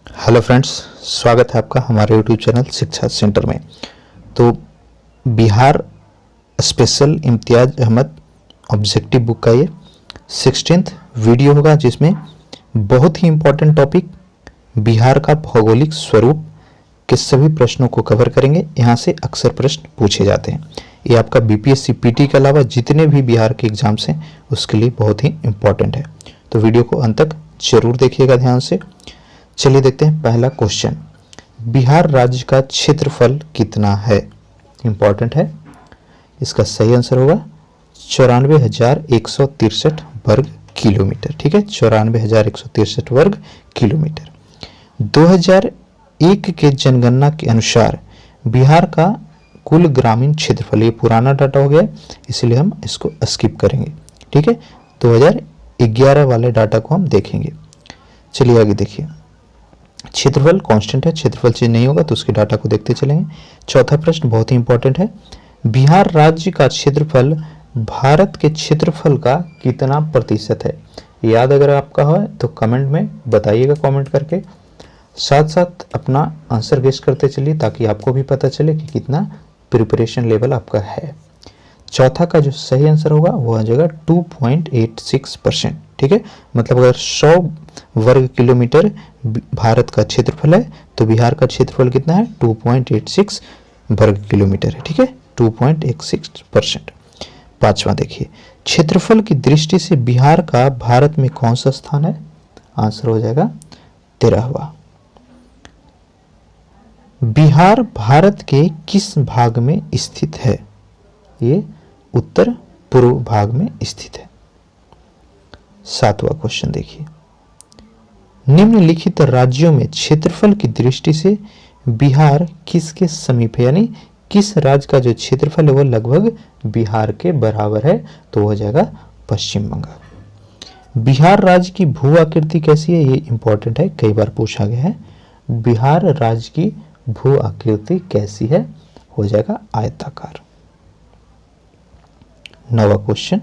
Hello friends, स्वागत है आपका हमारे यूट्यूब चैनल शिक्षा सेंटर में। तो Bihar special Imtiyaz Ahmad objective book का ये 16th वीडियो होगा, जिसमें बहुत ही इम्पोर्टेंट टॉपिक बिहार का भौगोलिक स्वरूप के सभी प्रश्नों को कवर करेंगे। यहाँ से अक्सर प्रश्न पूछे जाते हैं। ये आपका बीपीएससी पीटी के अलावा जितने भी बिहार के एग्जाम्स हैं उसके लिए बहुत ही इम्पोर्टेंट है। तो वीडियो को अंत तक जरूर देखिएगा ध्यान से। चलिए देखते हैं पहला क्वेश्चन। बिहार राज्य का क्षेत्रफल कितना है? इंपॉर्टेंट है। इसका सही आंसर होगा 94,163 वर्ग किलोमीटर। ठीक है, 94,163 वर्ग किलोमीटर। 2001 के जनगणना के अनुसार बिहार का कुल ग्रामीण क्षेत्रफल, ये पुराना डाटा हो गया इसलिए हम इसको स्किप करेंगे। ठीक है, 2011 वाले डाटा को हम देखेंगे। चलिए आगे देखिए। क्षेत्रफल कांस्टेंट है, क्षेत्रफल चेंज नहीं होगा तो उसके डाटा को देखते चलेंगे। चौथा प्रश्न बहुत ही इंपॉर्टेंट है। बिहार राज्य का क्षेत्रफल भारत के क्षेत्रफल का कितना प्रतिशत है? याद अगर आपका हो तो कमेंट में बताइएगा, कमेंट करके। साथ साथ अपना आंसर गेस करते चलिए ताकि आपको भी पता चले कि कितना प्रिपरेशन लेवल आपका है। चौथा का जो सही आंसर होगा वो आ जाएगा 2.86%। ठीक है, मतलब अगर 100 वर्ग किलोमीटर भारत का क्षेत्रफल है तो बिहार का क्षेत्रफल कितना है? 2.86 वर्ग किलोमीटर है। ठीक है, 2.86%। पांचवा देखिए, क्षेत्रफल की दृष्टि से बिहार का भारत में कौन सा स्थान है? आंसर हो जाएगा 13वां। बिहार भारत के किस भाग में स्थित है? ये उत्तर पूर्व भाग में स्थित है। सातवां क्वेश्चन देखिए, निम्नलिखित राज्यों में क्षेत्रफल की दृष्टि से बिहार किसके समीप है? यानी किस राज्य का जो क्षेत्रफल है वो लगभग बिहार के बराबर है? तो हो जाएगा पश्चिम बंगाल। बिहार राज्य की भू आकृति कैसी है? ये इंपॉर्टेंट है, कई बार पूछा गया है। बिहार राज्य की भू आकृति कैसी है? हो जाएगा आयताकार। 9वां क्वेश्चन,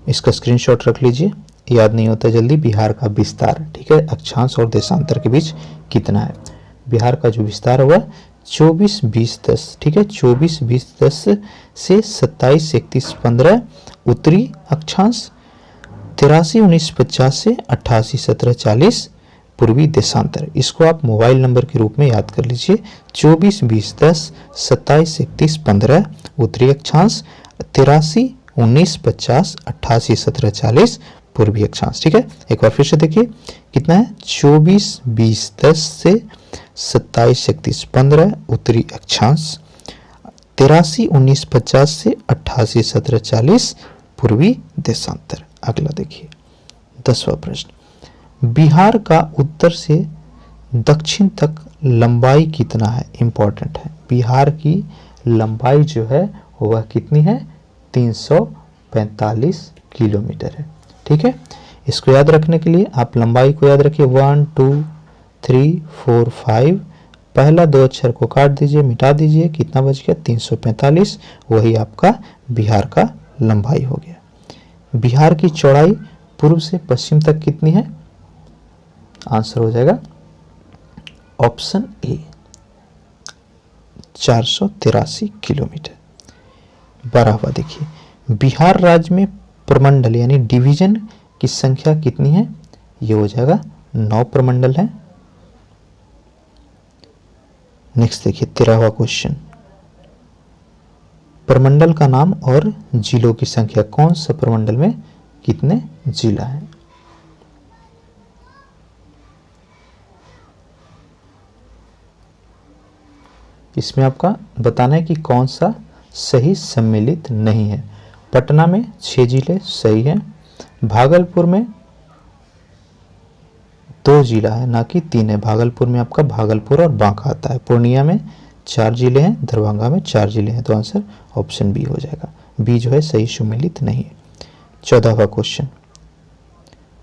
इसका स्क्रीनशॉट रख लीजिए, याद नहीं होता जल्दी। बिहार का विस्तार, ठीक है, अक्षांश और देशांतर के बीच कितना है? बिहार का जो विस्तार हुआ 24-20-10। ठीक है, 24-20-10 से 27-31-15 उत्तरी अक्षांश, 83-19-50 से 88-17-40 पूर्वी देशांतर। इसको आप मोबाइल नंबर के रूप में याद कर लीजिए। 24-20-10, 27-31-15 उत्तरी अक्षांश, 83-19-50, 88-17-40 पूर्वी अक्षांश। ठीक है, एक बार फिर से देखिए कितना है? 24-20-10 से 27-31-15 उत्तरी अक्षांश, 83-19-50 से 88-17-40 पूर्वी देशांतर। अगला देखिए 10वां प्रश्न, बिहार का उत्तर से दक्षिण तक लंबाई कितना है? इंपॉर्टेंट है। बिहार की लंबाई जो है वह कितनी है? 345 किलोमीटर है। ठीक है, इसको याद रखने के लिए आप लंबाई को याद रखिए। 1 2 3 4 5, पहला 2 अक्षर को काट दीजिए, मिटा दीजिए, कितना बच गया? 345। वही आपका बिहार का लंबाई हो गया। बिहार की चौड़ाई पूर्व से पश्चिम तक कितनी है? आंसर हो जाएगा ऑप्शन ए, 483 किलोमीटर। 12वां देखिए, बिहार राज्य में प्रमंडल यानी डिवीजन की संख्या कितनी है? ये हो जाएगा 9 प्रमंडल है। नेक्स्ट देखिए 13वां क्वेश्चन, प्रमंडल का नाम और जिलों की संख्या। कौन सा प्रमंडल में कितने जिला है? इसमें आपका बताना है कि कौन सा सही सम्मिलित नहीं है। पटना में 6 जिले सही हैं, भागलपुर में 2 जिला है ना कि 3 है। भागलपुर में आपका भागलपुर और बांका आता है। पूर्णिया में 4 जिले हैं, दरभंगा में 4 जिले हैं। तो आंसर ऑप्शन बी हो जाएगा। बी जो है सही सम्मिलित नहीं है। 14वां क्वेश्चन,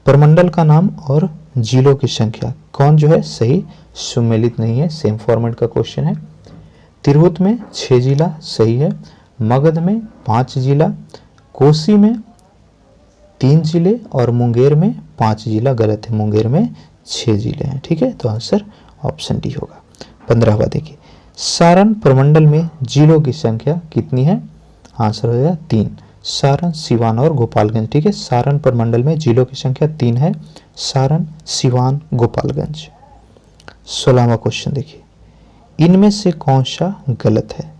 प्रमंडल का नाम और जिलों की संख्या। कौन जो है सही सम्मिलित नहीं है? सेम फॉर्मेट का क्वेश्चन है। तिरहुत में 6 जिला सही है, मगध में 5 जिला, कोसी में 3 जिले और मुंगेर में 5 जिला गलत है। मुंगेर में 6 जिले हैं। ठीक है, तो आंसर ऑप्शन डी होगा। 15वां देखिए, सारण प्रमंडल में जिलों की संख्या कितनी है? आंसर हो जाएगा 3। सारण, सिवान और गोपालगंज। ठीक है, सारण प्रमंडल में जिलों की संख्या 3 है, सारण, सिवान, गोपालगंज। 16वां क्वेश्चन देखिए, इनमें से कौन सा गलत है?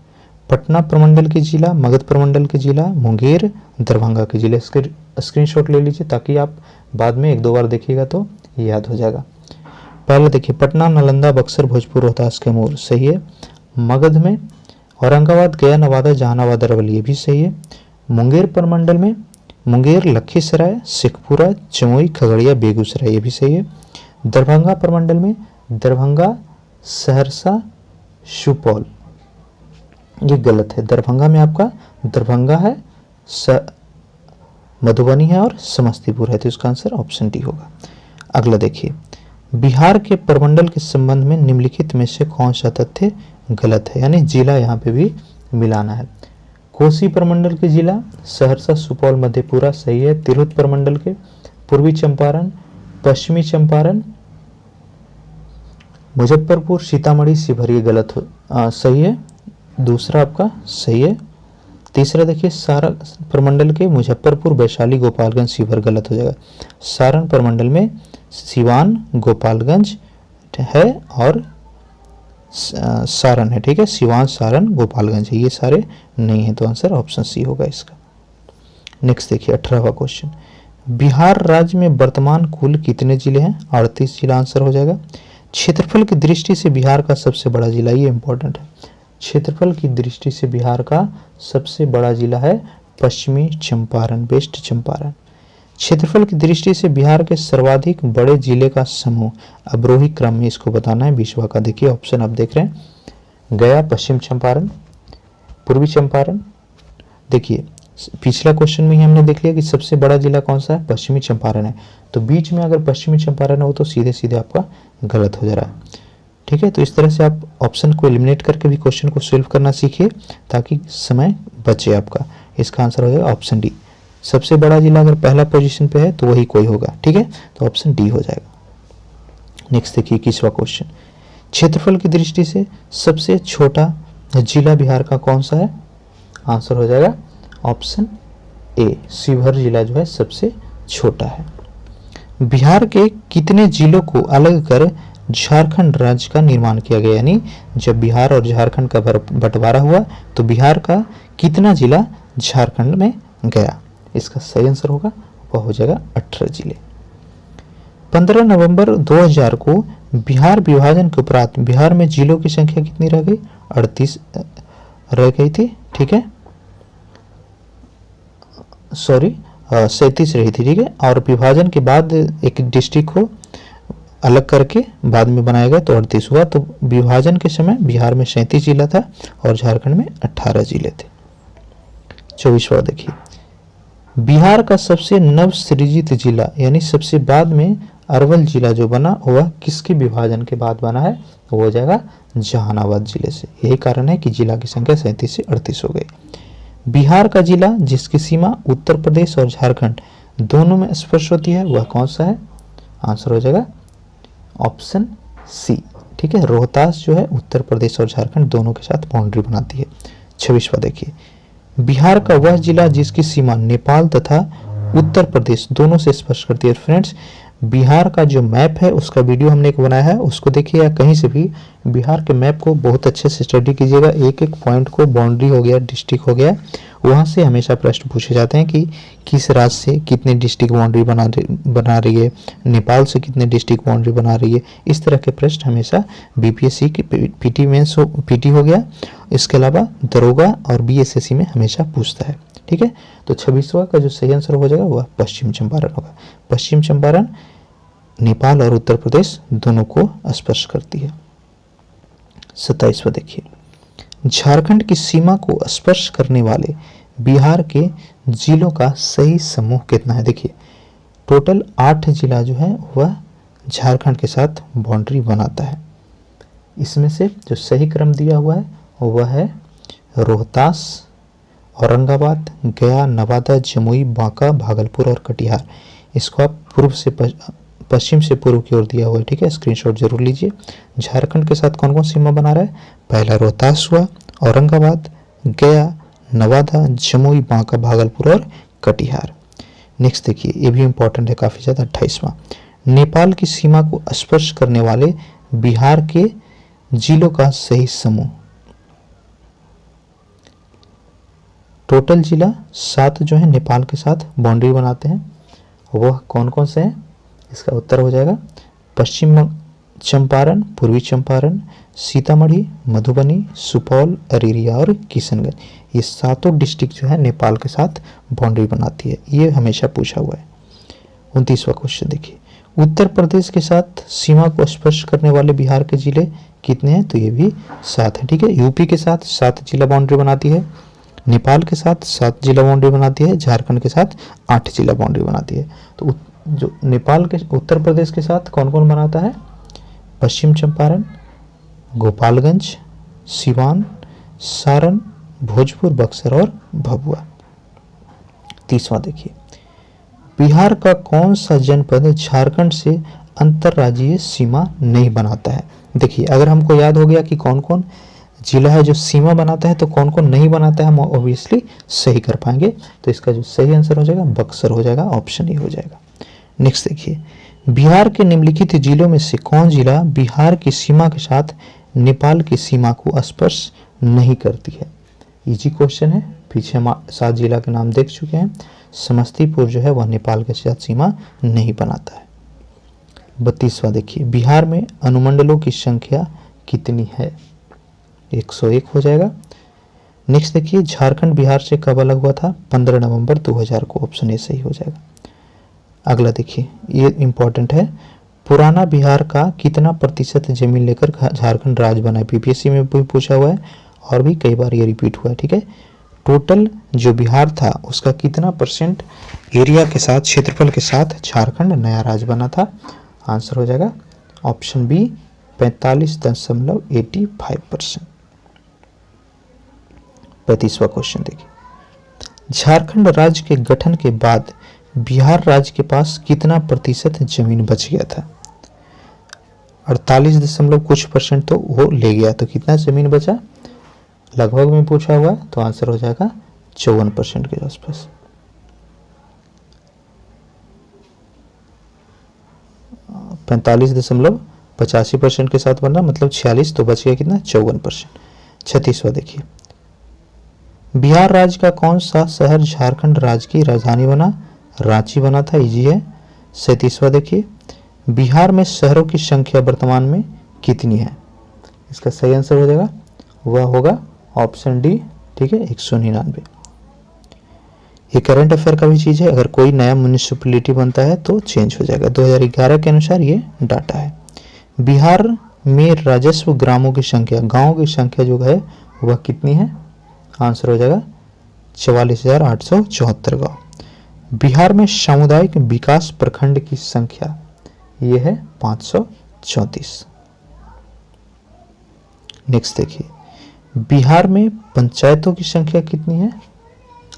पटना प्रमंडल के जिला, मगध प्रमंडल के जिला, मुंगेर, दरभंगा के जिले। इसके स्क्रीनशॉट ले लीजिए ताकि आप बाद में 1-2 बार देखिएगा तो याद हो जाएगा। पहले देखिए, पटना, नालंदा, बक्सर, भोजपुर, रोहतास, कैमूर सही है। मगध में औरंगाबाद, गया, नवादा, जहानाबाद, अरवल ये भी सही है। मुंगेर प्रमंडल में मुंगेर, लखीसराय, शेखपुरा, जमुई, खगड़िया, बेगूसराय ये भी सही है। दरभंगा प्रमंडल में दरभंगा, सहरसा, सुपौल ये गलत है। दरभंगा में आपका दरभंगा है, मधुबनी है और समस्तीपुर है, तो इसका आंसर ऑप्शन डी होगा। अगला देखिए, बिहार के प्रमंडल के संबंध में निम्नलिखित में से कौन सा तथ्य गलत है? यानी जिला यहाँ पे भी मिलाना है। कोसी प्रमंडल के जिला सहरसा, सुपौल, मधेपुरा सही है। तिरहुत प्रमंडल के पूर्वी चंपारण, पश्चिमी चंपारण, मुजफ्फरपुर, सीतामढ़ी, शिवहर ये गलत सही है। दूसरा आपका सही है। तीसरा देखिए, सारण प्रमंडल के मुजफ्फरपुर, वैशाली, गोपालगंज, शिवहर गलत हो जाएगा। सारण प्रमंडल में सिवान, गोपालगंज है और सारण है। ठीक है, सिवान, सारण, गोपालगंज है, ये सारे नहीं है, तो आंसर ऑप्शन सी होगा इसका। नेक्स्ट देखिए, 18वां क्वेश्चन, बिहार राज्य में वर्तमान कुल कितने जिले हैं? 38 जिला आंसर हो जाएगा। क्षेत्रफल की दृष्टि से बिहार का सबसे बड़ा जिला, ये इंपॉर्टेंट है, क्षेत्रफल की दृष्टि से बिहार का सबसे बड़ा जिला है पश्चिमी चंपारण, वेस्ट चंपारण। क्षेत्रफल की दृष्टि से बिहार के सर्वाधिक बड़े जिले का समूह, अवरोही क्रम में इसको बताना है 20वां का। देखिए ऑप्शन आप देख रहे हैं, गया, पश्चिम चंपारण, पूर्वी चंपारण। देखिए पिछला क्वेश्चन में ही हमने देख लिया कि सबसे बड़ा जिला कौन सा है? पश्चिमी चंपारण है, तो बीच में अगर पश्चिमी चंपारण हो तो सीधे सीधे आपका गलत हो जा रहा है। ठीक है, तो इस तरह से आप ऑप्शन को एलिमिनेट करके भी क्वेश्चन को सॉल्व करना सीखिए ताकि समय बचे आपका। इसका आंसर हो जाएगा ऑप्शन डी। सबसे बड़ा जिला अगर पहला पोजीशन पे है तो वही कोई होगा। ठीक है, तो ऑप्शन डी हो जाएगा। नेक्स्ट देखिए 21वां क्वेश्चन, क्षेत्रफल की दृष्टि से सबसे छोटा जिला बिहार का कौन सा है? आंसर हो जाएगा ऑप्शन ए, शिवहर जिला जो है सबसे छोटा है। बिहार के कितने जिलों को अलग कर झारखंड राज्य का निर्माण किया गया? यानी जब बिहार और झारखंड का बंटवारा हुआ तो बिहार का कितना जिला झारखंड में गया? इसका सही आंसर होगा वह हो जाएगा 18 जिले। 15 नवंबर 2000 को बिहार विभाजन के उपरांत बिहार में जिलों की संख्या कितनी रह गई? 38 रह गई थी। ठीक है, सॉरी 37 रही थी। ठीक है, और विभाजन के बाद एक डिस्ट्रिक्ट को अलग करके बाद में बनाया गया तो 38 हुआ। तो विभाजन के समय बिहार में 37 जिला था और झारखंड में 18 जिले थे। 24वां देखिए, बिहार का सबसे नवसृजित जिला यानी सबसे बाद में अरवल जिला जो बना वह किसके विभाजन के बाद बना है? वो हो जाएगा जहानाबाद जिले से। यही कारण है कि जिला की संख्या 37 से 38 हो गई। बिहार का जिला जिसकी सीमा उत्तर प्रदेश और झारखंड दोनों में स्पर्श होती है वह कौन सा है? आंसर हो जाएगा ऑप्शन सी। ठीक है, रोहतास जो है उत्तर प्रदेश और झारखंड दोनों के साथ बाउंड्री बनाती है। 26वां देखिए, बिहार का वह जिला जिसकी सीमा नेपाल तथा उत्तर प्रदेश दोनों से स्पर्श करती है। फ्रेंड्स, बिहार का जो मैप है उसका वीडियो हमने एक बनाया है, उसको देखिए या कहीं से भी बिहार के मैप को बहुत अच्छे से स्टडी कीजिएगा। एक एक पॉइंट को, बाउंड्री हो गया, डिस्ट्रिक्ट हो गया, वहाँ से हमेशा प्रश्न पूछे जाते हैं कि किस राज्य से कितने डिस्ट्रिक्ट बाउंड्री बना रही है, नेपाल से कितने डिस्ट्रिक्ट बाउंड्री बना रही है। इस तरह के प्रश्न हमेशा बीपीएससी की पीटी मेंस पीटी हो गया, इसके अलावा दरोगा और बीएसएससी में हमेशा पूछता है। ठीक है, तो 26वां का जो सही आंसर हो जाएगा वह पश्चिम चंपारण होगा। पश्चिम चंपारण नेपाल और उत्तर प्रदेश दोनों को स्पर्श करती है। 27वां देखिए, झारखंड की सीमा को स्पर्श करने वाले बिहार के जिलों का सही समूह कितना है? देखिए टोटल 8 जिला जो है वह झारखंड के साथ बाउंड्री बनाता है। इसमें से जो सही क्रम दिया हुआ है वह है रोहतास, औरंगाबाद, गया, नवादा, जमुई, बांका, भागलपुर और कटिहार। इसको आप पश्चिम से पूर्व की ओर दिया हुआ है, ठीक है, स्क्रीनशॉट जरूर लीजिए। झारखंड के साथ कौन कौन सीमा बना रहा है? पहला रोहतास हुआ, औरंगाबाद, गया, नवादा, जमुई, बांका, भागलपुर और कटिहार। नेक्स्ट देखिए, ये भी इंपॉर्टेंट है काफी ज्यादा। 28वां, नेपाल की सीमा को स्पर्श करने वाले बिहार के जिलों का सही समूह। टोटल जिला 7 जो है नेपाल के साथ बाउंड्री बनाते हैं, वह कौन कौन से हैं? इसका उत्तर हो जाएगा पश्चिम चंपारण, पूर्वी चंपारण, सीतामढ़ी, मधुबनी, सुपौल, अररिया और किशनगंज। ये सातों डिस्ट्रिक्ट जो है नेपाल के साथ बाउंड्री बनाती है, ये हमेशा पूछा हुआ है। 29वां क्वेश्चन देखिए, उत्तर प्रदेश के साथ सीमा को स्पर्श करने वाले बिहार के जिले कितने हैं? तो ये भी 7 है, ठीक है। यूपी के साथ 7 जिला बाउंड्री बनाती है, नेपाल के साथ 7 जिला बाउंड्री बनाती है, झारखंड के साथ 8 जिला बाउंड्री बनाती है। तो जो नेपाल के उत्तर प्रदेश के साथ कौन कौन बनाता है? पश्चिम चंपारण, गोपालगंज, सिवान, सारण, भोजपुर, बक्सर और भभुआ। 30वां देखिए, बिहार का कौन सा जनपद झारखंड से अंतर्राज्यीय सीमा नहीं बनाता है? देखिए, अगर हमको याद हो गया कि कौन कौन जिला है जो सीमा बनाता है तो कौन कौन नहीं बनाता है, हम ऑब्वियसली सही कर पाएंगे। तो इसका जो सही आंसर हो जाएगा बक्सर हो जाएगा, ऑप्शन ए हो जाएगा। नेक्स्ट देखिए, बिहार के निम्नलिखित जिलों में से कौन जिला बिहार की सीमा के साथ नेपाल की सीमा को स्पर्श नहीं करती है? इजी क्वेश्चन है, पीछे हम 7 जिला के नाम देख चुके हैं। समस्तीपुर जो है वह नेपाल के साथ सीमा नहीं बनाता है। 32वां देखिए, बिहार में अनुमंडलों की संख्या कितनी है? 101 हो जाएगा। नेक्स्ट देखिए, झारखंड बिहार से कब अलग हुआ था? 15 नवंबर 2000 को, ऑप्शन ए सही हो जाएगा। अगला देखिए, ये इंपॉर्टेंट है, पुराना बिहार का कितना प्रतिशत जमीन लेकर झारखंड राज्य बना है? पीपीएससी में भी पूछा हुआ है और भी कई बार ये रिपीट हुआ है, ठीक है। टोटल जो बिहार था उसका कितना परसेंट एरिया के साथ, क्षेत्रफल के साथ झारखंड नया राज्य बना था? आंसर हो जाएगा ऑप्शन बी 45.85%। 35वां क्वेश्चन देखिए, झारखंड राज्य के गठन के बाद बिहार राज्य के पास कितना प्रतिशत जमीन बच गया था? 48 दशमलव कुछ परसेंट तो वो ले गया, तो कितना जमीन बचा? लगभग में पूछा हुआ है, तो आंसर हो जाएगा 54% के आसपास। 45.85% के साथ बनना मतलब 46, तो बच गया कितना? 54%। 36वां देखिए, बिहार राज्य का कौन सा शहर झारखंड राज्य की राजधानी बना? रांची बना था, इजी है। 37वां देखिए, बिहार में शहरों की संख्या वर्तमान में कितनी है? इसका सही आंसर हो जाएगा, वह होगा ऑप्शन डी, ठीक है, 199। ये करंट अफेयर का भी चीज है, अगर कोई नया म्यूनिसिपैलिटी बनता है तो चेंज हो जाएगा। 2011 के अनुसार ये डाटा है। बिहार में राजस्व ग्रामों की संख्या, गांवों की संख्या जो है वह कितनी है? आंसर हो जाएगा 44,874 गाँव। बिहार में सामुदायिक विकास प्रखंड की संख्या ये है 534। नेक्स्ट देखिए, बिहार में पंचायतों की संख्या कितनी है?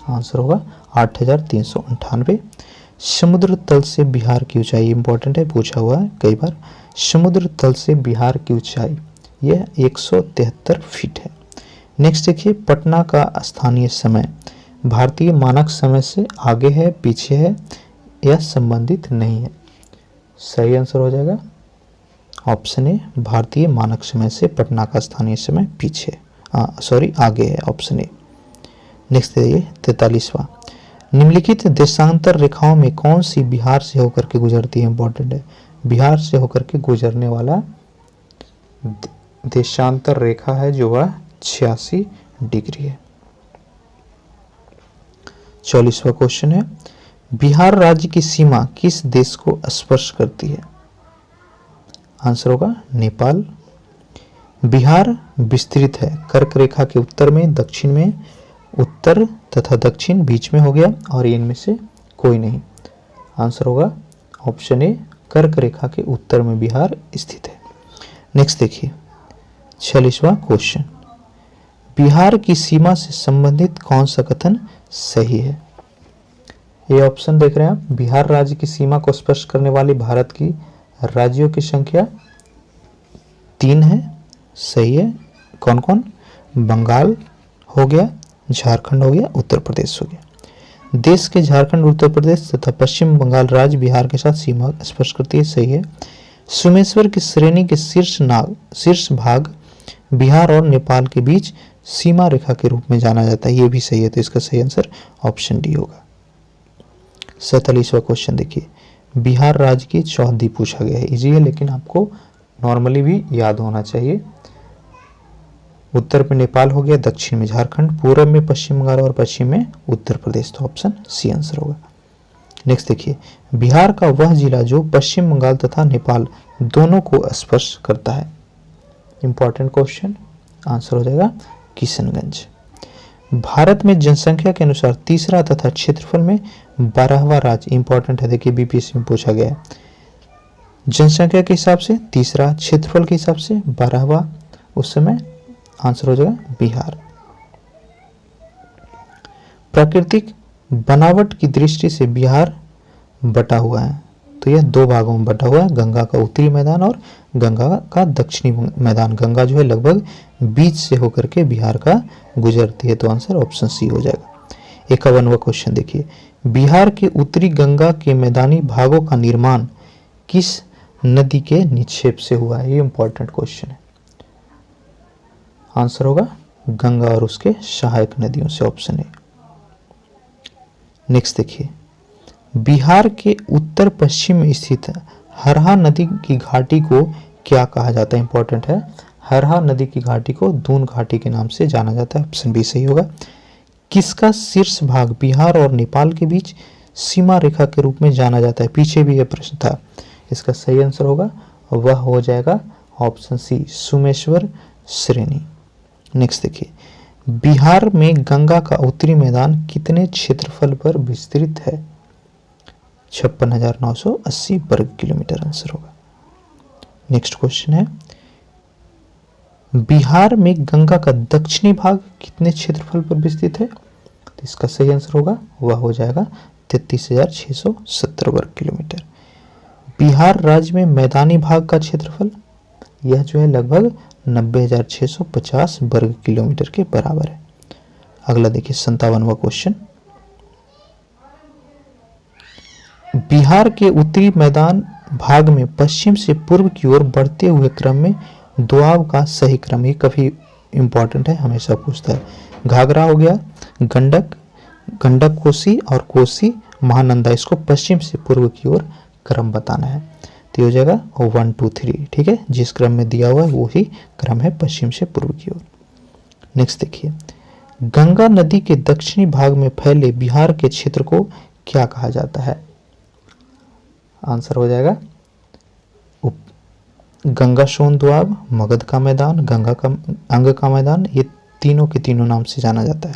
आंसर होगा 8,398। समुद्र तल से बिहार की ऊंचाई, इंपॉर्टेंट है, पूछा हुआ है कई बार। समुद्र तल से बिहार की ऊंचाई यह 173 फीट है। नेक्स्ट देखिए, पटना का स्थानीय समय भारतीय मानक समय से आगे है, पीछे है या संबंधित नहीं है? सही आंसर हो जाएगा ऑप्शन ए, भारतीय मानक समय से पटना का स्थानीय समय पीछे, आगे है, ऑप्शन ए। नेक्स्ट देखिए 43वां, निम्नलिखित देशांतर रेखाओं में कौन सी बिहार से होकर के गुजरती है? इंपॉर्टेंट है, बिहार से होकर के गुजरने वाला देशांतर रेखा है जो वह 86 डिग्री है। 44वां क्वेश्चन है, बिहार राज्य की सीमा किस देश को स्पर्श करती है? आंसर होगा नेपाल। बिहार विस्तृत है, कर्क रेखा के उत्तर में, दक्षिण में, उत्तर तथा दक्षिण बीच में हो गया और इनमें से कोई नहीं। आंसर होगा ऑप्शन ए, कर्क रेखा के उत्तर में बिहार स्थित है। नेक्स्ट देखिए 46वां क्वेश्चन, बिहार की सीमा से संबंधित कौन सा कथन सही है? ये ऑप्शन देख रहे हैं आप, बिहार राज्य की सीमा को स्पर्श करने वाली भारत की राज्यों की संख्या 3 है, सही है। कौन कौन? बंगाल हो गया, झारखंड हो गया, उत्तर प्रदेश हो गया। देश के झारखंड, उत्तर प्रदेश तथा पश्चिम बंगाल राज्य बिहार के साथ सीमा स्पर्श करती है, सही है। सोमेश्वर की श्रेणी के शीर्ष भाग बिहार और नेपाल के बीच सीमा रेखा के रूप में जाना जाता है, ये भी सही है। तो इसका सही आंसर ऑप्शन डी होगा। 47वां क्वेश्चन देखिए, बिहार राज्य की चौहद्दी पूछा गया है, इजी है लेकिन आपको नॉर्मली भी याद होना चाहिए। उत्तर में नेपाल हो गया, दक्षिण में झारखंड, पूर्व में पश्चिम बंगाल और पश्चिम में उत्तर प्रदेश, तो ऑप्शन सी आंसर होगा। नेक्स्ट देखिए, बिहार का वह जिला जो पश्चिम बंगाल तथा नेपाल दोनों को स्पर्श करता है। इंपॉर्टेंट क्वेश्चन, आंसर हो जाएगा किशनगंज। भारत में जनसंख्या के अनुसार तीसरा तथा क्षेत्रफल में 12वां राज्य, इंपॉर्टेंट है, देखिए बीपीएससी में पूछा गया है। जनसंख्या के हिसाब से तीसरा, क्षेत्रफल के हिसाब से 12वां, उस समय आंसर हो जाएगा बिहार। प्राकृतिक बनावट की दृष्टि से बिहार बटा हुआ है, तो यह 2 भागों में बटा हुआ है, गंगा का उत्तरी मैदान और गंगा का दक्षिणी मैदान। गंगा जो है लगभग बीच से होकर के बिहार का गुजरती है, तो आंसर ऑप्शन सी हो जाएगा। 51वां क्वेश्चन देखिए, बिहार के उत्तरी गंगा के मैदानी भागों का निर्माण किस नदी के निक्षेप से हुआ है? ये इंपॉर्टेंट क्वेश्चन है, आंसर होगा गंगा और उसके सहायक नदियों से, ऑप्शन ए। नेक्स्ट देखिए, बिहार के उत्तर पश्चिम में स्थित हरहा नदी की घाटी को क्या कहा जाता है? इंपॉर्टेंट है, हरहा नदी की घाटी को दून घाटी के नाम से जाना जाता है, ऑप्शन बी सही होगा। किसका शीर्ष भाग बिहार और नेपाल के बीच सीमा रेखा के रूप में जाना जाता है? पीछे भी यह प्रश्न था, इसका सही आंसर होगा वह हो जाएगा ऑप्शन सी, सोमेश्वर श्रेणी। नेक्स्ट देखिए, बिहार में गंगा का उत्तरी मैदान कितने क्षेत्रफल पर विस्तृत है? 56,980 वर्ग किलोमीटर, आंसर होगा। नेक्स्ट क्वेश्चन है, बिहार में गंगा का दक्षिणी भाग कितने क्षेत्रफल पर विस्तृत है? तो इसका सही आंसर होगा वह हो जाएगा 33,670 वर्ग किलोमीटर। बिहार राज्य में मैदानी भाग का क्षेत्रफल यह जो है लगभग 90,650 वर्ग किलोमीटर के बराबर है। अगला देखिए 57वां क्वेश्चन, बिहार के उत्तरी मैदान भाग में पश्चिम से पूर्व की ओर बढ़ते हुए क्रम में दोआब का सही क्रम, ये काफी इंपॉर्टेंट है, हमेशा पूछता है। घाघरा हो गया, गंडक, गंडक कोसी और कोसी महानंदा, इसको पश्चिम से पूर्व की ओर क्रम बताना है, तो हो जाएगा 1 2 3, ठीक है, जिस क्रम में दिया हुआ है वही क्रम है पश्चिम से पूर्व की ओर। नेक्स्ट देखिए, गंगा नदी के दक्षिणी भाग में फैले बिहार के क्षेत्र को क्या कहा जाता है? आंसर हो जाएगा गंगा सोन दोआब, मगध का मैदान, गंगा का अंग का मैदान, ये तीनों के तीनों नाम से जाना जाता है।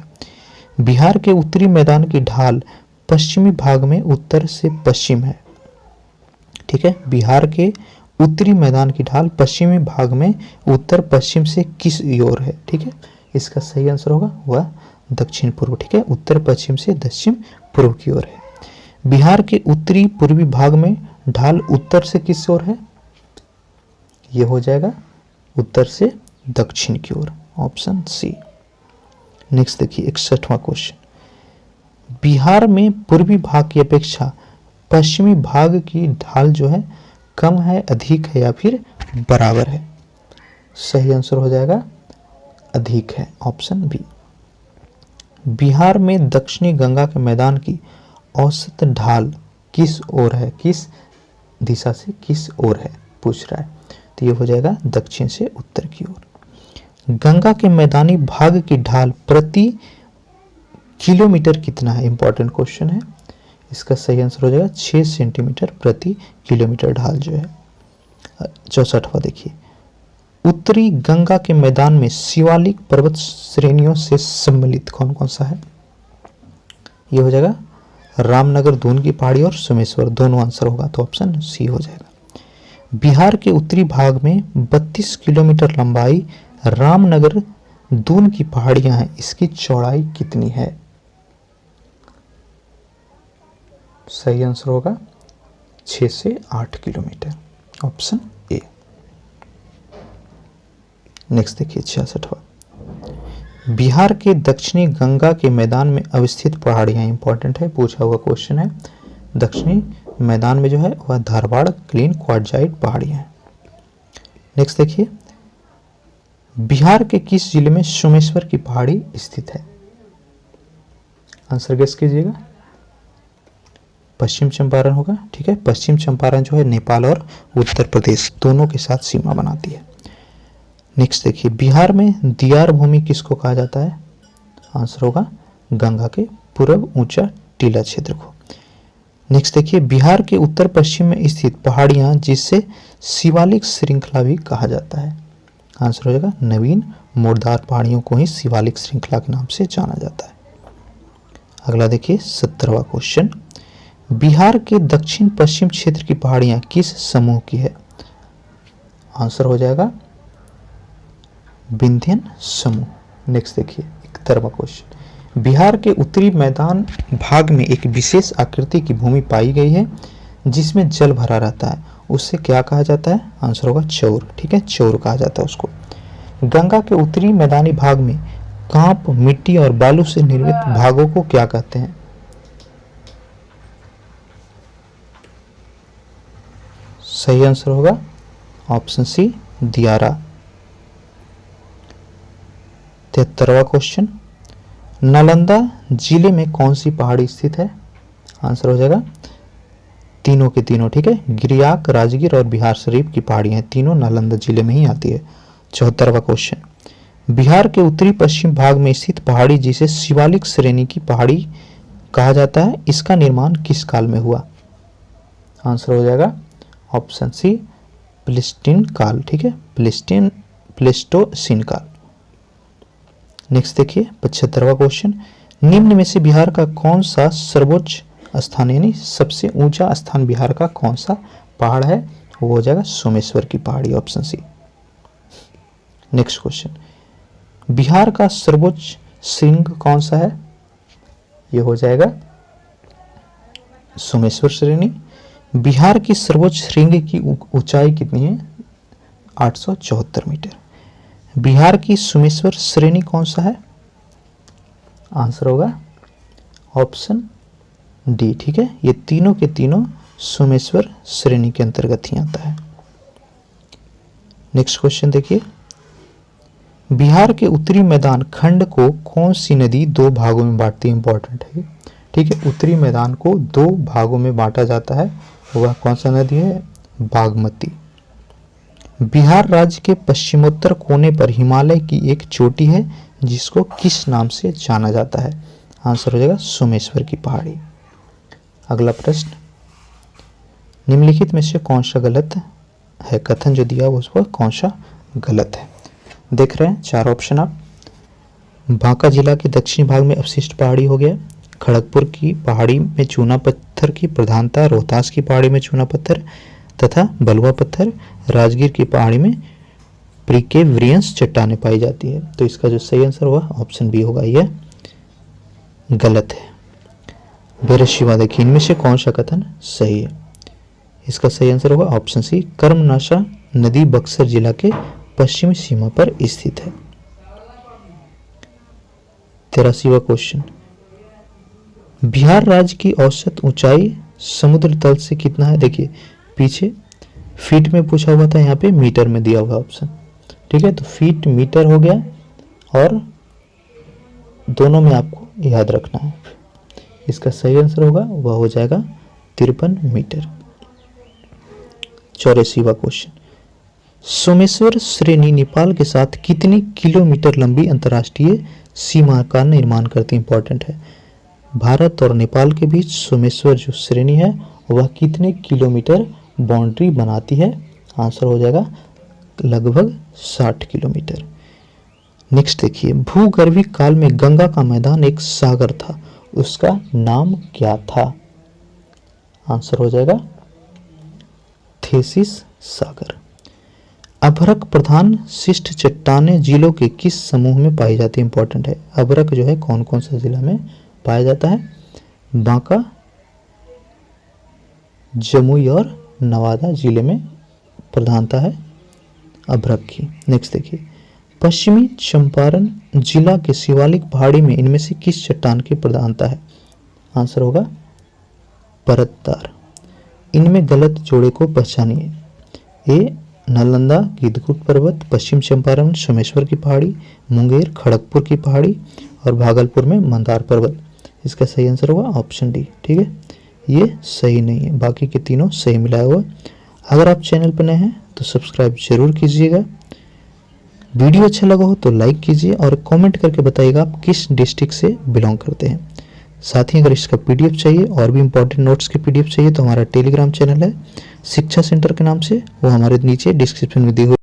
बिहार के उत्तरी मैदान की ढाल पश्चिमी भाग में उत्तर से पश्चिम है, ठीक है। बिहार के उत्तरी मैदान की ढाल पश्चिमी भाग में उत्तर पश्चिम से किस ओर है? ठीक है, इसका सही आंसर होगा वह दक्षिण पूर्व, ठीक है, उत्तर पश्चिम से दक्षिण पूर्व की ओर है। बिहार के उत्तरी पूर्वी भाग में ढाल उत्तर से किस ओर है? यह हो जाएगा उत्तर से दक्षिण की ओर, ऑप्शन सी। नेक्स्ट देखिए 61वां क्वेश्चन, बिहार में पूर्वी भाग की अपेक्षा पश्चिमी भाग की ढाल जो है कम है, अधिक है या फिर बराबर है? सही आंसर हो जाएगा अधिक है, ऑप्शन बी। बिहार में दक्षिणी गंगा के मैदान की औसत ढाल किस ओर है? किस दिशा से किस ओर है पूछ रहा है, तो ये हो जाएगा दक्षिण से उत्तर की ओर। गंगा के मैदानी भाग की ढाल प्रति किलोमीटर कितना है? इंपॉर्टेंट क्वेश्चन है, इसका सही आंसर हो जाएगा 6 सेंटीमीटर प्रति किलोमीटर ढाल जो है। 64वां देखिए, उत्तरी गंगा के मैदान में शिवालिक पर्वत श्रेणियों से सम्मिलित कौन कौन सा है? ये हो जाएगा रामनगर, दून की पहाड़ी और सोमेश्वर, दोनों आंसर होगा, तो ऑप्शन सी हो जाएगा। बिहार के उत्तरी भाग में 32 किलोमीटर लंबाई रामनगर दून की पहाड़ियां हैं, इसकी चौड़ाई कितनी है? सही आंसर होगा 6 से 8 किलोमीटर, ऑप्शन ए। नेक्स्ट देखिए 66वां, बिहार के दक्षिणी गंगा के मैदान में अवस्थित पहाड़ियां, इंपॉर्टेंट है, पूछा हुआ क्वेश्चन है। दक्षिणी मैदान में जो है वह धारवाड़ क्लीन क्वार्टजाइट पहाड़ियां हैं। नेक्स्ट देखिए, बिहार के किस जिले में सोमेश्वर की पहाड़ी स्थित है? आंसर गेस कीजिएगा। पश्चिम चंपारण होगा, ठीक है। पश्चिम चंपारण जो है नेपाल और उत्तर प्रदेश दोनों के साथ सीमा बनाती है। नेक्स्ट देखिए, बिहार में दियार भूमि किसको कहा जाता है? आंसर होगा गंगा के पूर्व ऊंचा टीला क्षेत्र को। नेक्स्ट देखिए, बिहार के उत्तर पश्चिम में स्थित पहाड़ियां जिससे शिवालिक श्रृंखला भी कहा जाता है। आंसर हो जाएगा नवीन मोरदार पहाड़ियों को ही शिवालिक श्रृंखला के नाम से जाना जाता है। अगला देखिए 70वां क्वेश्चन, बिहार के दक्षिण पश्चिम क्षेत्र की पहाड़ियां किस समूह की है? आंसर हो जाएगा विंध्यन समूह। नेक्स्ट देखिए 71वां क्वेश्चन, बिहार के उत्तरी मैदान भाग में एक विशेष आकृति की भूमि पाई गई है जिसमें जल भरा रहता है, उससे क्या कहा जाता है? आंसर होगा चौर, ठीक है, चौर कहा जाता है उसको। गंगा के उत्तरी मैदानी भाग में कांप, मिट्टी और बालू से निर्मित भागों को क्या कहते हैं? सही आंसर होगा ऑप्शन सी दियारा। 73वां क्वेश्चन, नालंदा जिले में कौन सी पहाड़ी स्थित है? आंसर हो जाएगा तीनों के तीनों, ठीक है, गिरियाक, राजगीर और बिहार शरीफ की पहाड़ियां तीनों नालंदा जिले में ही आती है। 74वां क्वेश्चन, बिहार के उत्तरी पश्चिम भाग में स्थित पहाड़ी जिसे शिवालिक श्रेणी की पहाड़ी कहा जाता है, इसका निर्माण किस काल में हुआ? आंसर हो जाएगा ऑप्शन सी प्लेस्टीन काल, ठीक है, प्लेस्टोसीन काल। नेक्स्ट देखिए 75वां क्वेश्चन, निम्न में से बिहार का कौन सा सर्वोच्च स्थान यानी सबसे ऊंचा स्थान बिहार का कौन सा पहाड़ है? वो हो जाएगा सोमेश्वर की पहाड़ी, option C. Next question, Bihar का सर्वोच्च श्रृंग कौन सा है? ये हो जाएगा सोमेश्वर श्रेणी। बिहार की सर्वोच्च श्रृंग की ऊंचाई कितनी है? 874 मीटर। बिहार की सोमेश्वर श्रेणी कौन सा है? आंसर होगा ऑप्शन डी, ठीक है, ये तीनों के तीनों सोमेश्वर श्रेणी के अंतर्गत ही आता है। नेक्स्ट क्वेश्चन देखिए, बिहार के उत्तरी मैदान खंड को कौन सी नदी दो भागों में बांटती है? इंपॉर्टेंट है, ठीक है, उत्तरी मैदान को दो भागों में बांटा जाता है, वह कौन सा नदी है? बागमती। बिहार राज्य के पश्चिमोत्तर कोने पर हिमालय की एक चोटी है जिसको किस नाम से जाना जाता है? आंसर हो जाएगा सोमेश्वर की पहाड़ी। अगला प्रश्न, निम्नलिखित में से कौन सा गलत है? कथन जो दिया उसको कौन सा गलत है? देख रहे हैं चार ऑप्शन आप। बांका जिला के दक्षिणी भाग में अवशिष्ट पहाड़ी हो गया, खड़गपुर की पहाड़ी में चूना पत्थर की प्रधानता, रोहतास की पहाड़ी में चूना पत्थर तथा बलुआ पत्थर, राजगीर की पहाड़ी में प्रिकेवरियंस चट्टानें पाई जाती है। तो इसका जो सही आंसर होगा ऑप्शन बी होगा, यह गलत है। बेरशिवा देखिए, इनमें से कौन सा कथन सही है? इसका सही आंसर होगा ऑप्शन सी, कर्मनाशा नदी बक्सर जिला के पश्चिमी सीमा पर स्थित है। 83वां क्वेश्चन, बिहार राज्य की औसत ऊंचाई समुद्र तल से कितना है? देखिए पीछे फीट में पूछा हुआ था, यहाँ पे मीटर में दिया हुआ ऑप्शन, ठीक है, तो फीट मीटर हो गया और दोनों में आपको याद रखना है। इसका सही आंसर होगा वह हो जाएगा 53 मीटर। 84वां क्वेश्चन, सोमेश्वर श्रेणी नेपाल के साथ कितनी किलोमीटर लंबी अंतर्राष्ट्रीय सीमा का निर्माण करती है? इंपॉर्टेंट है, भारत और नेपाल के बीच सोमेश्वर जो श्रेणी है वह कितने किलोमीटर बाउंड्री बनाती है? आंसर हो जाएगा लगभग 60 किलोमीटर। नेक्स्ट देखिए, भूगर्भीय काल में गंगा का मैदान एक सागर था, उसका नाम क्या था? आंसर हो जाएगा थेसिस सागर। अभ्रक प्रधान शिष्ट चट्टानें जिलों के किस समूह में पाई जाती है? इंपॉर्टेंट है, अभ्रक जो है कौन कौन सा जिला में पाया जाता है? बांका, जमुई और नवादा जिले में प्रधानता है अभ्रक की। नेक्स्ट देखिए, पश्चिमी चंपारण जिला के शिवालिक पहाड़ी में इनमें से किस चट्टान की प्रधानता है? आंसर होगा परतदार। इनमें गलत जोड़े को पहचानिए। ए नालंदा गिद्धकूट पर्वत, पश्चिम चंपारण सोमेश्वर की पहाड़ी, मुंगेर खड़गपुर की पहाड़ी और भागलपुर में मंदार पर्वत। इसका सही आंसर होगा ऑप्शन डी। ठीक है, ये सही नहीं है, बाकी के तीनों सही मिलाया हुआ। अगर आप चैनल पर नए हैं तो सब्सक्राइब जरूर कीजिएगा। वीडियो अच्छा लगा हो तो लाइक कीजिए और कमेंट करके बताइएगा आप किस डिस्ट्रिक्ट से बिलोंग करते हैं। साथ ही अगर इसका पीडीएफ चाहिए और भी इंपॉर्टेंट नोट्स के पीडीएफ चाहिए तो हमारा टेलीग्राम चैनल है शिक्षा सेंटर के नाम से, वो हमारे नीचे डिस्क्रिप्शन में दी हुई